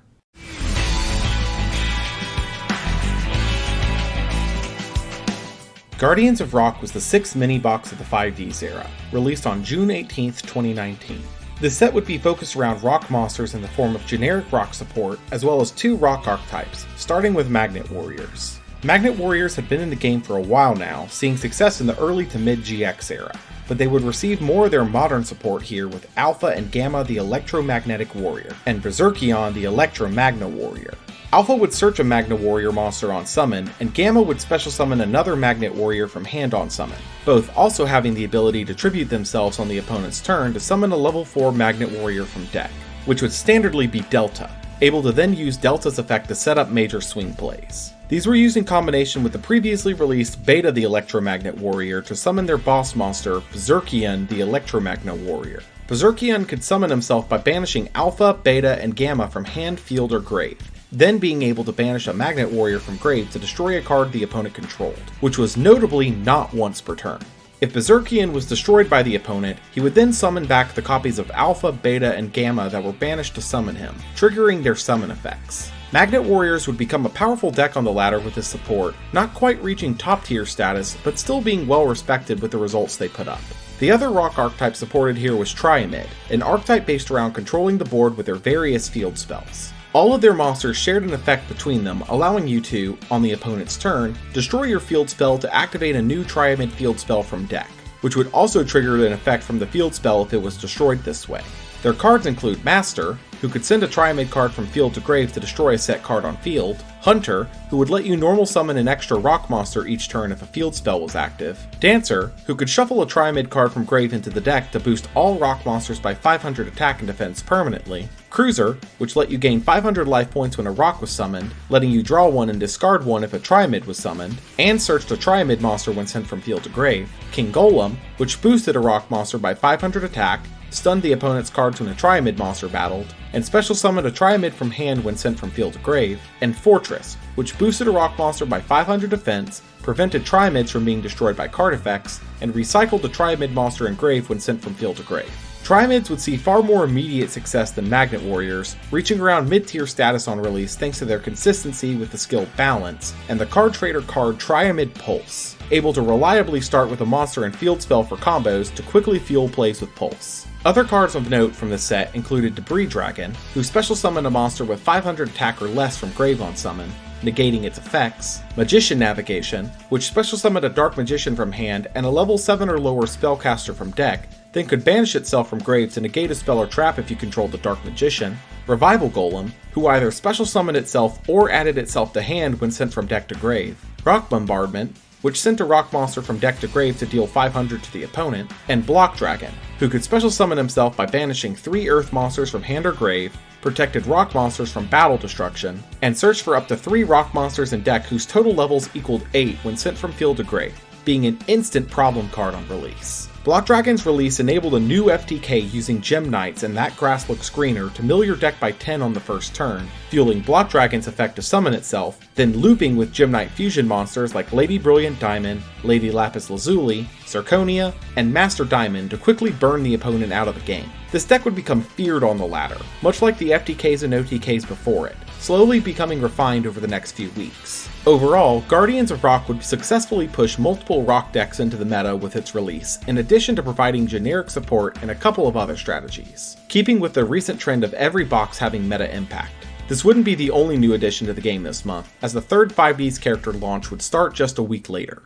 Guardians of Rock was the 6th mini-box of the 5Ds era, released on June 18, 2019. This set would be focused around rock monsters in the form of generic rock support, as well as 2 rock archetypes, starting with Magnet Warriors. Magnet Warriors had been in the game for a while now, seeing success in the early to mid-GX era, but they would receive more of their modern support here with Alpha and Gamma the Electromagnetic Warrior, and Berserkion the Electromagna Warrior. Alpha would search a Magna Warrior monster on summon, and Gamma would special summon another Magnet Warrior from hand on summon, both also having the ability to tribute themselves on the opponent's turn to summon a level 4 Magnet Warrior from deck, which would standardly be Delta, able to then use Delta's effect to set up major swing plays. These were used in combination with the previously released Beta the Electromagnet Warrior to summon their boss monster, Berserkion the Electromagna Warrior. Berserkion could summon himself by banishing Alpha, Beta, and Gamma from hand, field, or grave, then being able to banish a Magnet Warrior from grave to destroy a card the opponent controlled, which was notably not once per turn. If Berserkion was destroyed by the opponent, he would then summon back the copies of Alpha, Beta, and Gamma that were banished to summon him, triggering their summon effects. Magnet Warriors would become a powerful deck on the ladder with this support, not quite reaching top tier status, but still being well respected with the results they put up. The other rock archetype supported here was Triamid, an archetype based around controlling the board with their various field spells. All of their monsters shared an effect between them, allowing you to, on the opponent's turn, destroy your field spell to activate a new Triamid field spell from deck, which would also trigger an effect from the field spell if it was destroyed this way. Their cards include Master, who could send a Triamid card from field to grave to destroy a set card on field, Hunter, who would let you normal summon an extra rock monster each turn if a field spell was active, Dancer, who could shuffle a Triamid card from grave into the deck to boost all rock monsters by 500 attack and defense permanently, Cruiser, which let you gain 500 life points when a rock was summoned, letting you draw one and discard one if a Triamid was summoned, and searched a Triamid monster when sent from field to grave, King Golem, which boosted a rock monster by 500 attack, stunned the opponent's cards when a Triamid monster battled, and special summoned a Triamid from hand when sent from field to grave, and Fortress, which boosted a rock monster by 500 defense, prevented Triamids from being destroyed by card effects, and recycled the Triamid monster in grave when sent from field to grave. Triamids would see far more immediate success than Magnet Warriors, reaching around mid-tier status on release thanks to their consistency with the skill Balance, and the card trader card Triamid Pulse, able to reliably start with a monster and field spell for combos to quickly fuel plays with Pulse. Other cards of note from this set included Debris Dragon, who special summoned a monster with 500 attack or less from grave on summon, negating its effects, Magician Navigation, which special summoned a Dark Magician from hand and a level 7 or lower spellcaster from deck, then could banish itself from grave to negate a spell or trap if you controlled the Dark Magician, Revival Golem, who either special summoned itself or added itself to hand when sent from deck to grave, Rock Bombardment, which sent a rock monster from deck to grave to deal 500 to the opponent, and Block Dragon, who could special summon himself by banishing 3 earth monsters from hand or grave, protected rock monsters from battle destruction, and searched for up to 3 rock monsters in deck whose total levels equaled 8 when sent from field to grave, being an instant problem card on release. Block Dragon's release enabled a new FTK using Gem Knights and That Grass Looks Greener to mill your deck by 10 on the first turn, fueling Block Dragon's effect to summon itself, then looping with Gem Knight fusion monsters like Lady Brilliant Diamond, Lady Lapis Lazuli, Zirconia, and Master Diamond to quickly burn the opponent out of the game. This deck would become feared on the ladder, much like the FTKs and OTKs before it, slowly becoming refined over the next few weeks. Overall, Guardians of Rock would successfully push multiple rock decks into the meta with its release, in addition to providing generic support and a couple of other strategies, keeping with the recent trend of every box having meta impact. This wouldn't be the only new addition to the game this month, as the third 5Ds character launch would start just a week later.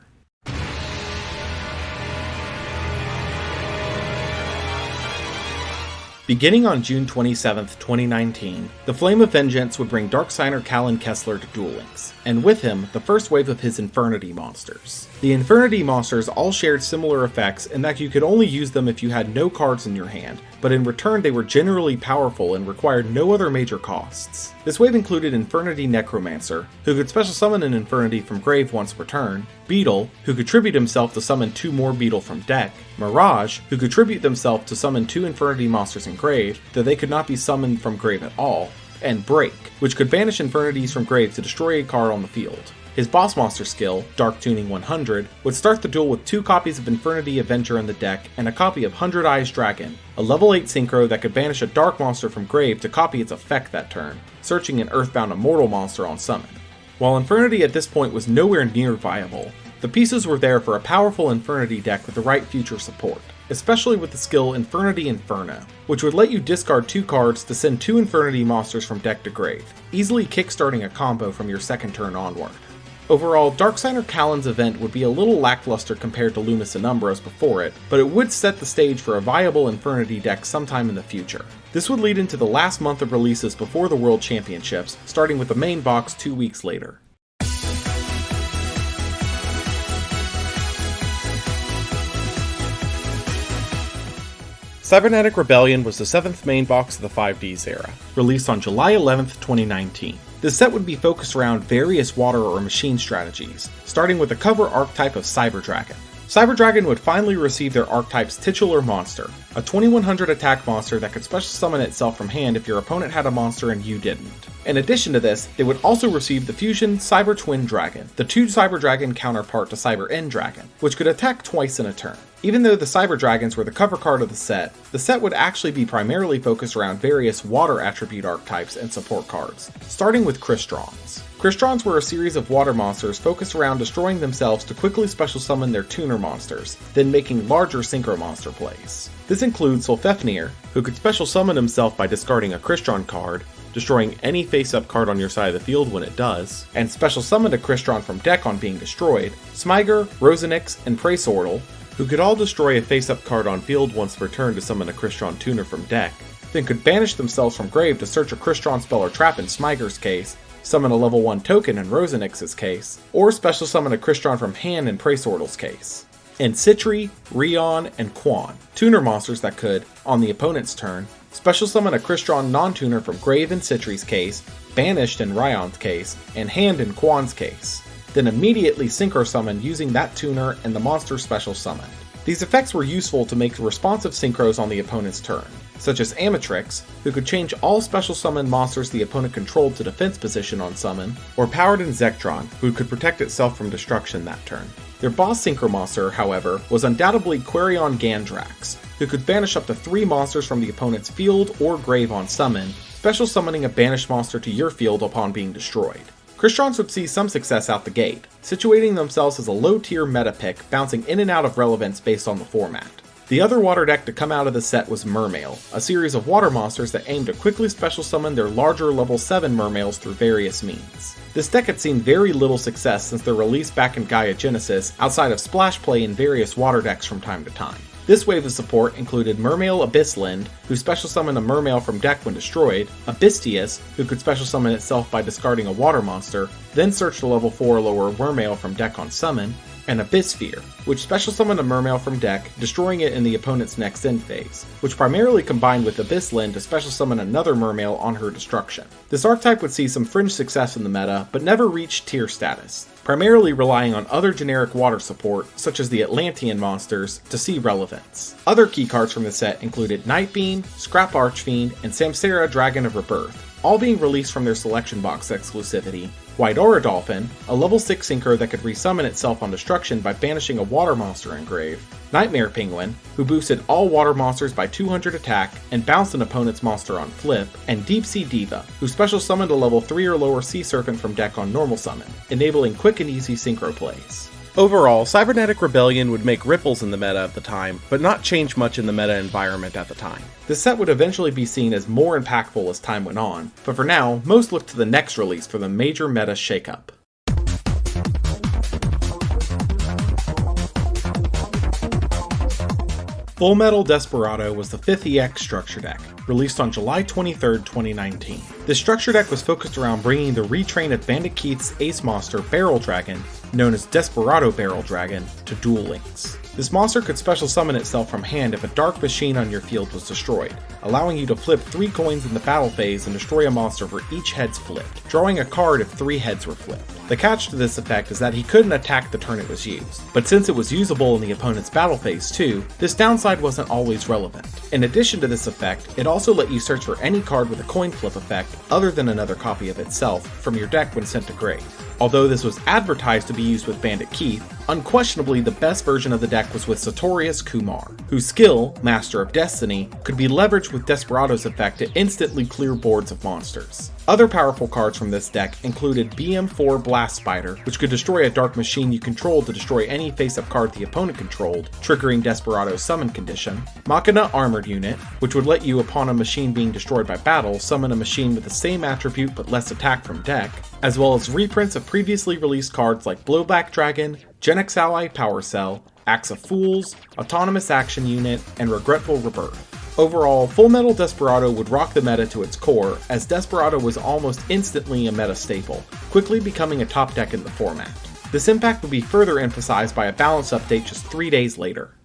Beginning on June 27, 2019, the Flame of Vengeance would bring Darksigner Callan Kessler to Duel Links, and with him, the first wave of his Infernity monsters. The Infernity monsters all shared similar effects in that you could only use them if you had no cards in your hand, but in return they were generally powerful and required no other major costs. This wave included Infernity Necromancer, who could special summon an Infernity from grave once per turn, Beetle, who could tribute himself to summon 2 more Beetle from deck, Mirage, who could tribute themselves to summon 2 Infernity monsters in grave, though they could not be summoned from grave at all, and Break, which could banish Infinities from grave to destroy a card on the field. His boss monster skill, Dark Tuning 100, would start the duel with 2 copies of Infernity Avenger in the deck and a copy of 100 Eyes Dragon, a level 8 synchro that could banish a dark monster from grave to copy its effect that turn, searching an Earthbound Immortal monster on summon. While Infernity at this point was nowhere near viable, the pieces were there for a powerful Infernity deck with the right future support, especially with the skill Infernity Inferno, which would let you discard 2 cards to send 2 Infernity monsters from deck to grave, easily kickstarting a combo from your second turn onward. Overall, Darksigner Callan's event would be a little lackluster compared to Lumis and Umbros before it, but it would set the stage for a viable Infernity deck sometime in the future. This would lead into the last month of releases before the World Championships, starting with the main box 2 weeks later. Cybernetic Rebellion was the 7th main box of the 5Ds era, released on July 11th, 2019. This set would be focused around various water or machine strategies, starting with the cover archetype of Cyber Dragon. Cyber Dragon would finally receive their archetype's titular monster, a 2100 attack monster that could special summon itself from hand if your opponent had a monster and you didn't. In addition to this, they would also receive the fusion Cyber Twin Dragon, the 2 Cyber Dragon counterpart to Cyber End Dragon, which could attack twice in a turn. Even though the Cyber Dragons were the cover card of the set would actually be primarily focused around various water attribute archetypes and support cards, starting with Crystons. Crystons were a series of water monsters focused around destroying themselves to quickly special summon their tuner monsters, then making larger synchro monster plays. This includes Solfefnir, who could special summon himself by discarding a Crystron card, destroying any face-up card on your side of the field when it does, and special summon a Crystron from deck on being destroyed, Smyger, Rosenix, and Praesortal, who could all destroy a face-up card on field once per turn to summon a Crystron tuner from deck, then could banish themselves from grave to search a Crystron spell or trap in Smyger's case, summon a level 1 token in Rosenix's case, or special summon a Crystron from hand in Praesortal's case. And Citri, Rion, and Quan, tuner monsters that could, on the opponent's turn, special summon a Crystron non-tuner from grave in Citri's case, banished in Rion's case, and hand in Quan's case, then immediately synchro summon using that tuner and the monster special summoned. These effects were useful to make responsive synchros on the opponent's turn, such as Amatrix, who could change all special summon monsters the opponent controlled to defense position on summon, or Paladin Zektron, who could protect itself from destruction that turn. Their boss synchro monster, however, was undoubtedly Quarion Gandrax, who could banish up to 3 monsters from the opponent's field or grave on summon, special summoning a banished monster to your field upon being destroyed. Crystrons would see some success out the gate, situating themselves as a low-tier meta pick, bouncing in and out of relevance based on the format. The other water deck to come out of the set was Mermail, a series of water monsters that aimed to quickly special summon their larger level 7 Mermails through various means. This deck had seen very little success since their release back in Gaia Genesis, outside of splash play in various water decks from time to time. This wave of support included Mermail Abyssland, who special summoned a Mermail from deck when destroyed, Abystius, who could special summon itself by discarding a water monster, then search the level 4 or lower Mermail from deck on summon, and Abyssphere, which special summoned a Mermail from deck, destroying it in the opponent's next end phase, which primarily combined with Abyssland to special summon another Mermail on her destruction. This archetype would see some fringe success in the meta, but never reached tier status, primarily relying on other generic water support, such as the Atlantean monsters, to see relevance. Other key cards from the set included Nightbeam, Scrap Archfiend, and Samsara Dragon of Rebirth, all being released from their selection box exclusivity, White Aura Dolphin, a level 6 synchro that could resummon itself on destruction by banishing a water monster in grave, Nightmare Penguin, who boosted all water monsters by 200 attack and bounced an opponent's monster on flip, and Deep Sea Diva, who special summoned a level 3 or lower Sea Serpent from deck on normal summon, enabling quick and easy synchro plays. Overall, Cybernetic Rebellion would make ripples in the meta at the time, but not change much in the meta environment at the time. This set would eventually be seen as more impactful as time went on, but for now, most look to the next release for the major meta shakeup. Full Metal Desperado was the 5th EX structure deck, released on July 23, 2019. This structure deck was focused around bringing the retrain of Bandit Keith's ace monster Barrel Dragon, known as Desperado Barrel Dragon, to Duel Links. This monster could special summon itself from hand if a dark machine on your field was destroyed, allowing you to flip 3 coins in the battle phase and destroy a monster for each heads flipped, drawing a card if 3 heads were flipped. The catch to this effect is that he couldn't attack the turn it was used, but since it was usable in the opponent's battle phase too, this downside wasn't always relevant. In addition to this effect, it also let you search for any card with a coin flip effect other than another copy of itself from your deck when sent to grave. Although this was advertised to be used with Bandit Keith, unquestionably the best version of the deck was with Sartorius Kumar, whose skill, Master of Destiny, could be leveraged with Desperado's effect to instantly clear boards of monsters. Other powerful cards from this deck included BM4 Blast Spider, which could destroy a dark machine you controlled to destroy any face-up card the opponent controlled, triggering Desperado's summon condition, Machina Armored Unit, which would let you, upon a machine being destroyed by battle, summon a machine with the same attribute but less attack from deck, as well as reprints of previously released cards like Blowback Dragon, Genex Ally Power Cell, Axe of Fools, Autonomous Action Unit, and Regretful Rebirth. Overall, Full Metal Desperado would rock the meta to its core, as Desperado was almost instantly a meta staple, quickly becoming a top deck in the format. This impact would be further emphasized by a balance update just 3 days later.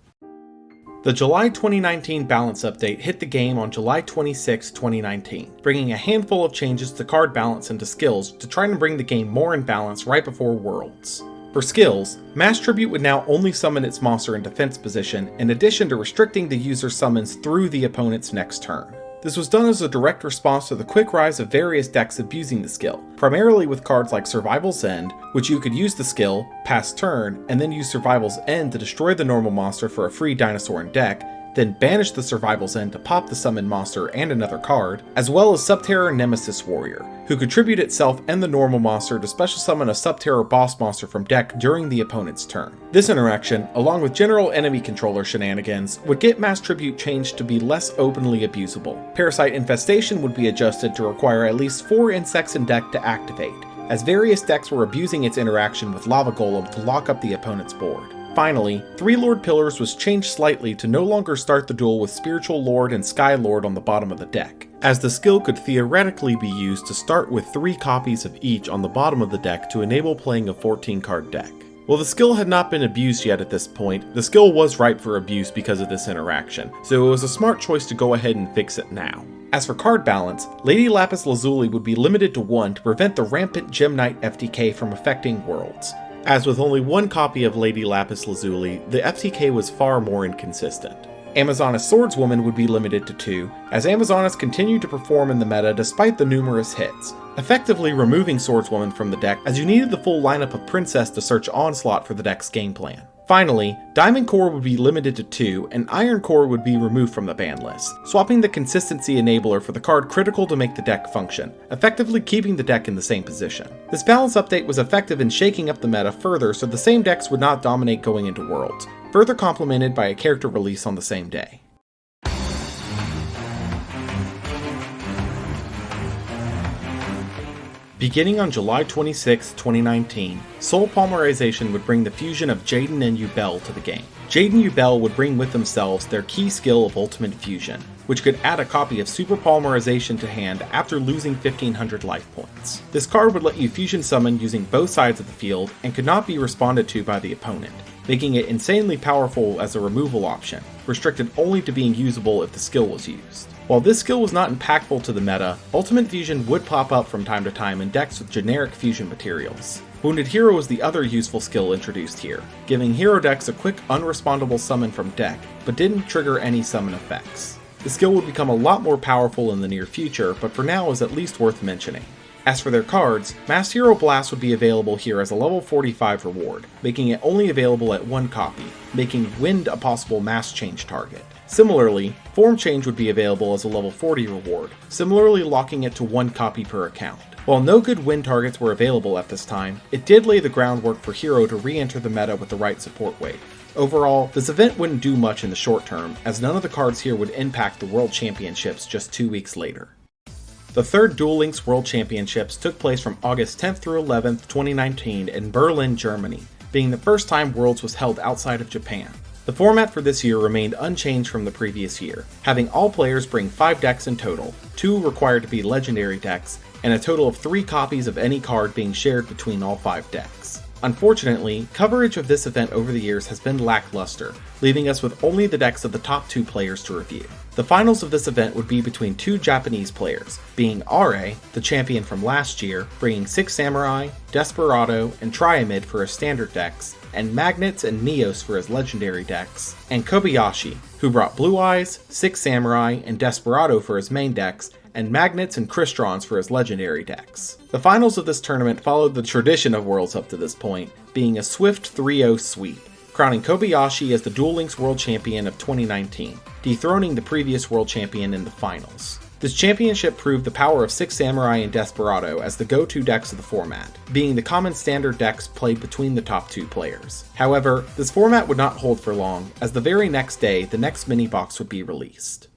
The July 2019 balance update hit the game on July 26, 2019, bringing a handful of changes to card balance and to skills to try and bring the game more in balance right before Worlds. For skills, Mass Tribute would now only summon its monster in defense position, in addition to restricting the user's summons through the opponent's next turn. This was done as a direct response to the quick rise of various decks abusing the skill, primarily with cards like Survival's End, which you could use the skill, pass turn, and then use Survival's End to destroy the normal monster for a free dinosaur in deck, then banish the Survival's End to pop the summoned monster and another card, as well as Subterror Nemesis Warrior, who could tribute itself and the normal monster to special summon a Subterror boss monster from deck during the opponent's turn. This interaction, along with general enemy controller shenanigans, would get Mass Tribute changed to be less openly abusable. Parasite Infestation would be adjusted to require at least 4 insects in deck to activate, as various decks were abusing its interaction with Lava Golem to lock up the opponent's board. Finally, 3 Lord Pillars was changed slightly to no longer start the duel with Spiritual Lord and Sky Lord on the bottom of the deck, as the skill could theoretically be used to start with 3 copies of each on the bottom of the deck to enable playing a 14-card deck. While the skill had not been abused yet at this point, the skill was ripe for abuse because of this interaction, so it was a smart choice to go ahead and fix it now. As for card balance, Lady Lapis Lazuli would be limited to 1 to prevent the rampant Gem Knight FTK from affecting Worlds. As with only 1 copy of Lady Lapis Lazuli, the FTK was far more inconsistent. Amazonas Swordswoman would be limited to 2, as Amazonas continued to perform in the meta despite the numerous hits, effectively removing Swordswoman from the deck as you needed the full lineup of Princess to search Onslaught for the deck's game plan. Finally, Diamond Core would be limited to 2, and Iron Core would be removed from the ban list, swapping the consistency enabler for the card critical to make the deck function, effectively keeping the deck in the same position. This balance update was effective in shaking up the meta further so the same decks would not dominate going into Worlds, further complemented by a character release on the same day. Beginning on July 26, 2019, Soul Polymerization would bring the fusion of Jaden and Yubel to the game. Jaden and Yubel would bring with themselves their key skill of Ultimate Fusion, which could add a copy of Super Polymerization to hand after losing 1500 life points. This card would let you fusion summon using both sides of the field and could not be responded to by the opponent, making it insanely powerful as a removal option, restricted only to being usable if the skill was used. While this skill was not impactful to the meta, Ultimate Fusion would pop up from time to time in decks with generic fusion materials. Wounded Hero is the other useful skill introduced here, giving hero decks a quick unrespondable summon from deck, but didn't trigger any summon effects. The skill would become a lot more powerful in the near future, but for now is at least worth mentioning. As for their cards, Mass Hero Blast would be available here as a level 45 reward, making it only available at 1 copy, making Wind a possible mass change target. Similarly, Form Change would be available as a level 40 reward, similarly locking it to 1 copy per account. While no good win targets were available at this time, it did lay the groundwork for Hero to re-enter the meta with the right support wave. Overall, this event wouldn't do much in the short term, as none of the cards here would impact the World Championships just 2 weeks later. The third Duel Links World Championships took place from August 10th through 11th, 2019 in Berlin, Germany, being the first time Worlds was held outside of Japan. The format for this year remained unchanged from the previous year, having all players bring 5 decks in total, 2 required to be legendary decks, and a total of 3 copies of any card being shared between all 5 decks. Unfortunately, coverage of this event over the years has been lackluster, leaving us with only the decks of the top 2 players to review. The finals of this event would be between 2 Japanese players, being Are, the champion from last year, bringing 6 Samurai, Desperado, and Triamid for his standard decks, and Magnets and Neos for his legendary decks, and Kobayashi, who brought Blue Eyes, 6 Samurai, and Desperado for his main decks, and Magnets and Crystons for his legendary decks. The finals of this tournament followed the tradition of Worlds up to this point, being a swift 3-0 sweep, crowning Kobayashi as the Duel Links World Champion of 2019, dethroning the previous World Champion in the finals. This championship proved the power of 6 Samurai and Desperado as the go-to decks of the format, being the common standard decks played between the top 2 players. However, this format would not hold for long, as the very next day, the next mini-box would be released.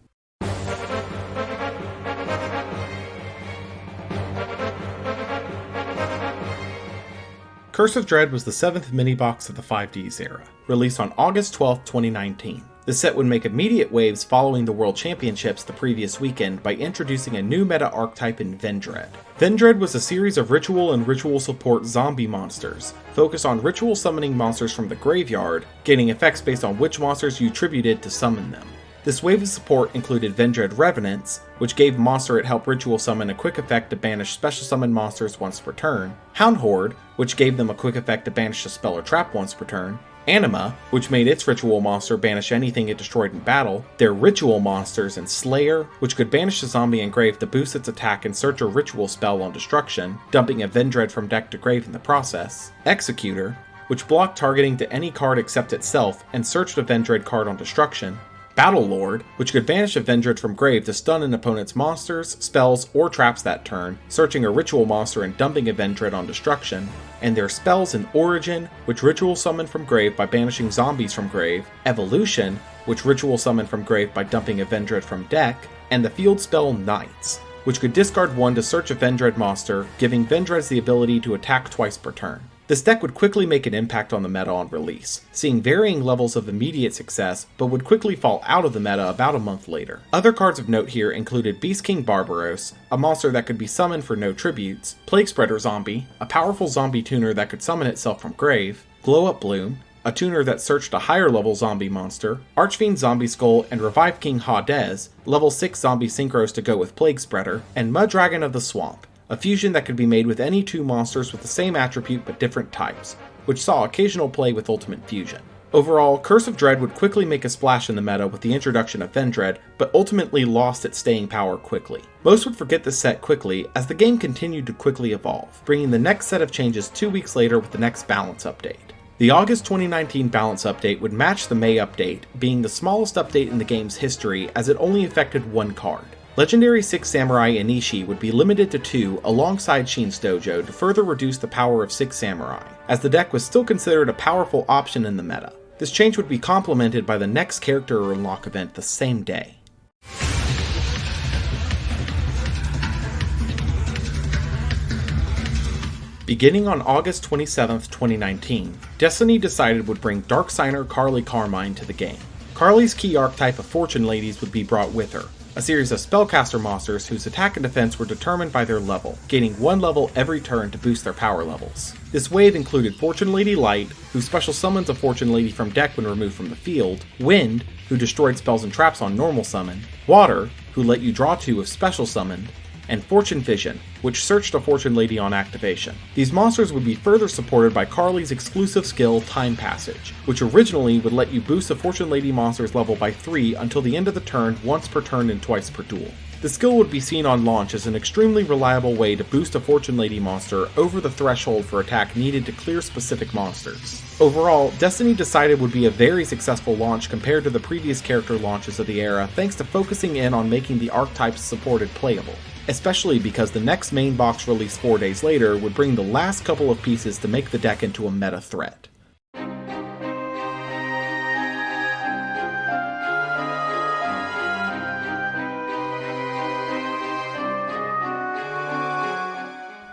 Curse of Dread was the 7th mini-box of the 5Ds era, released on August 12, 2019. This set would make immediate waves following the World Championships the previous weekend by introducing a new meta archetype in Vendread. Vendread was a series of ritual and ritual support zombie monsters, focused on ritual summoning monsters from the graveyard, gaining effects based on which monsters you attributed to summon them. This wave of support included Vendread Revenants, which gave monster it help ritual summon a quick effect to banish special summon monsters once per turn, Hound Horde, which gave them a quick effect to banish a spell or trap once per turn, Anima, which made its ritual monster banish anything it destroyed in battle, their ritual monsters, and Slayer, which could banish a zombie in grave to boost its attack and search a ritual spell on destruction, dumping a Vendread from deck to grave in the process, Executor, which blocked targeting to any card except itself and searched a Vendread card on destruction, Battle Lord, which could banish a Vendread from grave to stun an opponent's monsters, spells, or traps that turn, searching a ritual monster and dumping a Vendread on destruction, and their spells in Origin, which ritual summon from grave by banishing zombies from grave, Evolution, which ritual summon from grave by dumping a Vendread from deck, and the field spell Knights, which could discard 1 to search a Vendread monster, giving Vendreads the ability to attack twice per turn. This deck would quickly make an impact on the meta on release, seeing varying levels of immediate success, but would quickly fall out of the meta about a month later. Other cards of note here included Beast King Barbaros, a monster that could be summoned for no tributes, Plague Spreader Zombie, a powerful zombie tuner that could summon itself from grave, Glow Up Bloom, a tuner that searched a higher level zombie monster, Archfiend Zombie Skull, and Revive King Hades, level 6 zombie synchros to go with Plague Spreader, and Muddragon of the Swamp, a fusion that could be made with any 2 monsters with the same attribute but different types, which saw occasional play with Ultimate Fusion. Overall, Curse of Dread would quickly make a splash in the meta with the introduction of Vendread, but ultimately lost its staying power quickly. Most would forget this set quickly, as the game continued to quickly evolve, bringing the next set of changes 2 weeks later with the next balance update. The August 2019 balance update would match the May update, being the smallest update in the game's history as it only affected 1 card. Legendary 6 Samurai Inishi would be limited to 2 alongside Sheen's Dojo to further reduce the power of 6 Samurai, as the deck was still considered a powerful option in the meta. This change would be complemented by the next character unlock event the same day. Beginning on August 27, 2019, Destiny decided would bring Dark Signer Carly Carmine to the game. Carly's key archetype of Fortune Ladies would be brought with her, a series of spellcaster monsters whose attack and defense were determined by their level, gaining 1 level every turn to boost their power levels. This wave included Fortune Lady Light, who special summons a Fortune Lady from deck when removed from the field, Wind, who destroyed spells and traps on normal summon, Water, who let you draw 2 if special summoned, and Fortune Vision, which searched a Fortune Lady on activation. These monsters would be further supported by Carly's exclusive skill Time Passage, which originally would let you boost a Fortune Lady monster's level by 3 until the end of the turn once per turn and twice per duel. The skill would be seen on launch as an extremely reliable way to boost a Fortune Lady monster over the threshold for attack needed to clear specific monsters. Overall, Destiny decided would be a very successful launch compared to the previous character launches of the era thanks to focusing in on making the archetypes supported playable, especially because the next main box release 4 days later would bring the last couple of pieces to make the deck into a meta threat.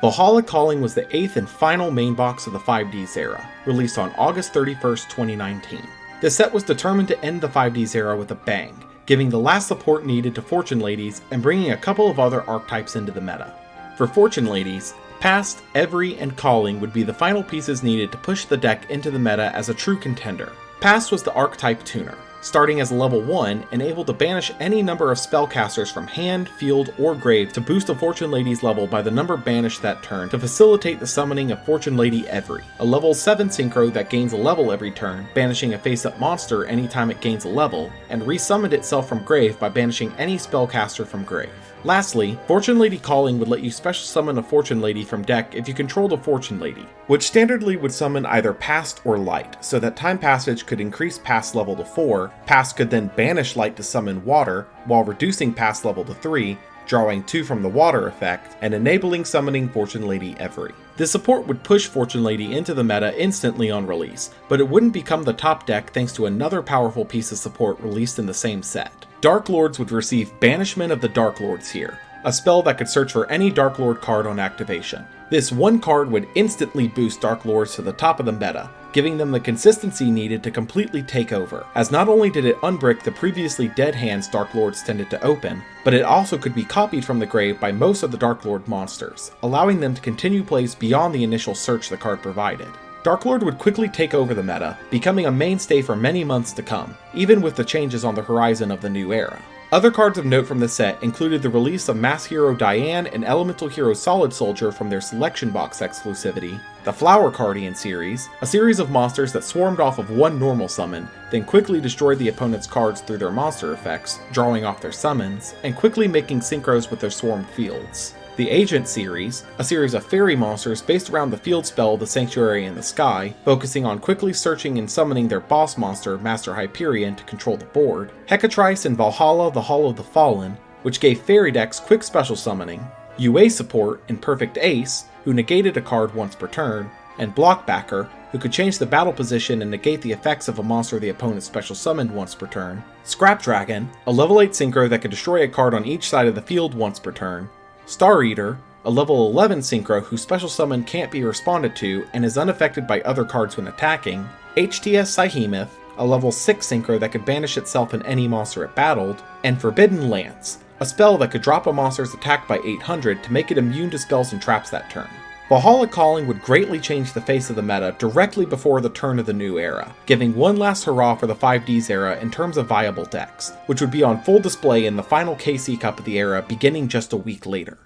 Valhalla Calling was the 8th and final main box of the 5Ds era, released on August 31st, 2019. This set was determined to end the 5Ds era with a bang, giving the last support needed to Fortune Ladies and bringing a couple of other archetypes into the meta. For Fortune Ladies, Past, Every, and Calling would be the final pieces needed to push the deck into the meta as a true contender. Past was the archetype tuner, starting as a level 1 and able to banish any number of spellcasters from hand, field, or grave to boost a Fortune Lady's level by the number banished that turn to facilitate the summoning of Fortune Lady Every, a level 7 synchro that gains a level every turn, banishing a face-up monster anytime it gains a level, and resummoned itself from grave by banishing any spellcaster from grave. Lastly, Fortune Lady Calling would let you special summon a Fortune Lady from deck if you controlled a Fortune Lady, which standardly would summon either Past or Light, so that Time Passage could increase Past level to 4, Past could then banish Light to summon Water, while reducing Past level to 3, drawing 2 from the Water effect, and enabling summoning Fortune Lady Every. This support would push Fortune Lady into the meta instantly on release, but it wouldn't become the top deck thanks to another powerful piece of support released in the same set. Dark Lords would receive Banishment of the Dark Lords here, a spell that could search for any Dark Lord card on activation. This one card would instantly boost Dark Lords to the top of the meta, giving them the consistency needed to completely take over, as not only did it unbrick the previously dead hands Dark Lords tended to open, but it also could be copied from the grave by most of the Dark Lord monsters, allowing them to continue plays beyond the initial search the card provided. Dark Lord would quickly take over the meta, becoming a mainstay for many months to come, even with the changes on the horizon of the new era. Other cards of note from the set included the release of Mass Hero Diane and Elemental Hero Solid Soldier from their Selection Box exclusivity, the Flower Cardian series, a series of monsters that swarmed off of one normal summon, then quickly destroyed the opponent's cards through their monster effects, drawing off their summons, and quickly making synchros with their swarmed fields. The Agent series, a series of fairy monsters based around the field spell The Sanctuary in the Sky, focusing on quickly searching and summoning their boss monster, Master Hyperion, to control the board. Hecatrice and Valhalla the Hall of the Fallen, which gave fairy decks quick special summoning. UA support in Perfect Ace, who negated a card once per turn, and Blockbacker, who could change the battle position and negate the effects of a monster the opponent special summoned once per turn. Scrap Dragon, a level 8 synchro that could destroy a card on each side of the field once per turn. Star Eater, a level 11 synchro whose special summon can't be responded to and is unaffected by other cards when attacking. HTS Syhemoth, a level 6 synchro that could banish itself in any monster it battled. And Forbidden Lance, a spell that could drop a monster's attack by 800 to make it immune to spells and traps that turn. Valhalla Calling would greatly change the face of the meta directly before the turn of the new era, giving one last hurrah for the 5Ds era in terms of viable decks, which would be on full display in the final KC Cup of the era beginning just a week later.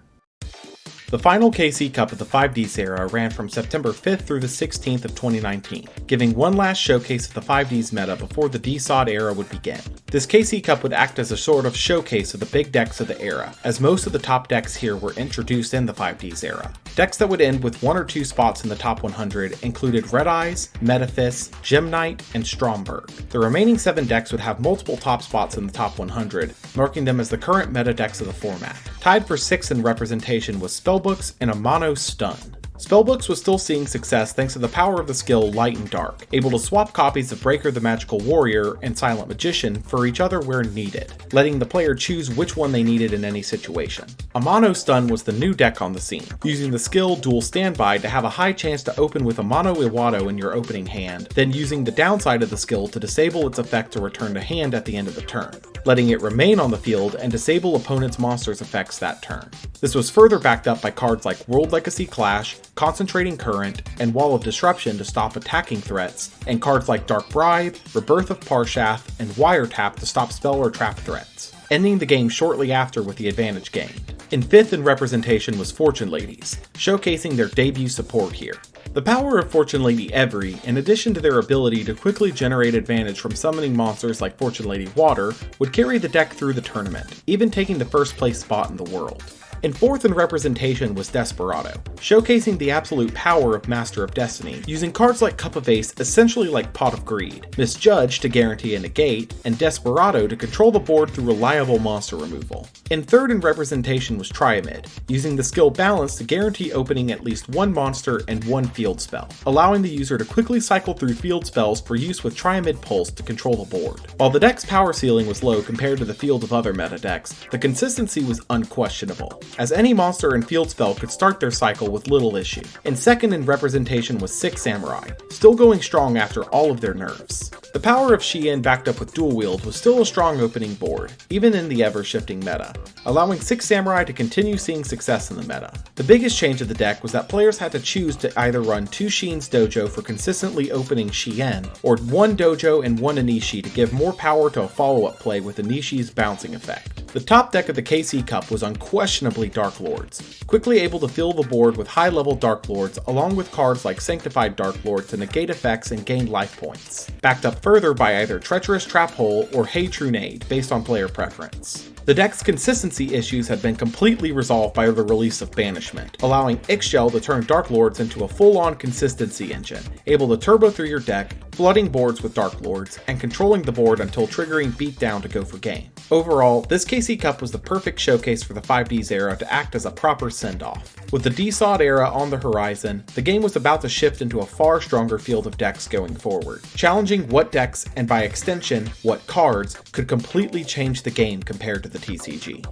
The final KC Cup of the 5Ds era ran from September 5th through the 16th of 2019, giving one last showcase of the 5Ds meta before the DSOD era would begin. This KC Cup would act as a sort of showcase of the big decks of the era, as most of the top decks here were introduced in the 5Ds era. Decks that would end with 1 or 2 spots in the top 100 included Red Eyes, Metaphys, Gem Knight, and Stromberg. The remaining 7 decks would have multiple top spots in the top 100, marking them as the current meta decks of the format. Tied for 6th in representation was Spellbooks and a mono Stun. Spellbooks was still seeing success thanks to the power of the skill Light and Dark, able to swap copies of Breaker the Magical Warrior and Silent Magician for each other where needed, letting the player choose which one they needed in any situation. A mono Stun was the new deck on the scene, using the skill Dual Standby to have a high chance to open with a mono Iwado in your opening hand, then using the downside of the skill to disable its effect to return to hand at the end of the turn, letting it remain on the field and disable opponent's monsters' effects that turn. This was further backed up by cards like World Legacy Clash, Concentrating Current, and Wall of Disruption to stop attacking threats, and cards like Dark Bribe, Rebirth of Parshath, and Wiretap to stop spell or trap threats, ending the game shortly after with the advantage gained. In 5th in representation was Fortune Ladies, showcasing their debut support here. The power of Fortune Lady Every, in addition to their ability to quickly generate advantage from summoning monsters like Fortune Lady Water, would carry the deck through the tournament, even taking the first place spot in the world. In 4th in representation was Desperado, showcasing the absolute power of Master of Destiny, using cards like Cup of Ace essentially like Pot of Greed, Misjudge to guarantee a negate, and Desperado to control the board through reliable monster removal. In 3rd in representation was Triamid, using the skill Balance to guarantee opening at least 1 monster and 1 field spell, allowing the user to quickly cycle through field spells for use with Triamid Pulse to control the board. While the deck's power ceiling was low compared to the field of other meta decks, the consistency was unquestionable, as any monster in field spell could start their cycle with little issue. And second in representation was 6 Samurai, still going strong after all of their nerfs. The power of Shinning backed up with dual wield was still a strong opening board, even in the ever-shifting meta, allowing 6 Samurai to continue seeing success in the meta. The biggest change of the deck was that players had to choose to either run 2 Shin's Dojo for consistently opening Shinning, or 1 Dojo and 1 Anishi to give more power to a follow-up play with Anishi's bouncing effect. The top deck of the KC Cup was unquestionably Dark Lords, quickly able to fill the board with high-level Dark Lords along with cards like Sanctified Dark Lord to negate effects and gain life points, backed up further by either Treacherous Trap Hole or Hey Trunade based on player preference. The deck's consistency issues had been completely resolved by the release of Banishment, allowing Ixchel to turn Dark Lords into a full-on consistency engine, able to turbo through your deck, flooding boards with Dark Lords, and controlling the board until triggering Beatdown to go for game. Overall, this KC Cup was the perfect showcase for the 5Ds era to act as a proper send-off. With the DSOD era on the horizon, the game was about to shift into a far stronger field of decks going forward, challenging what decks, and by extension, what cards, could completely change the game compared to the TCG.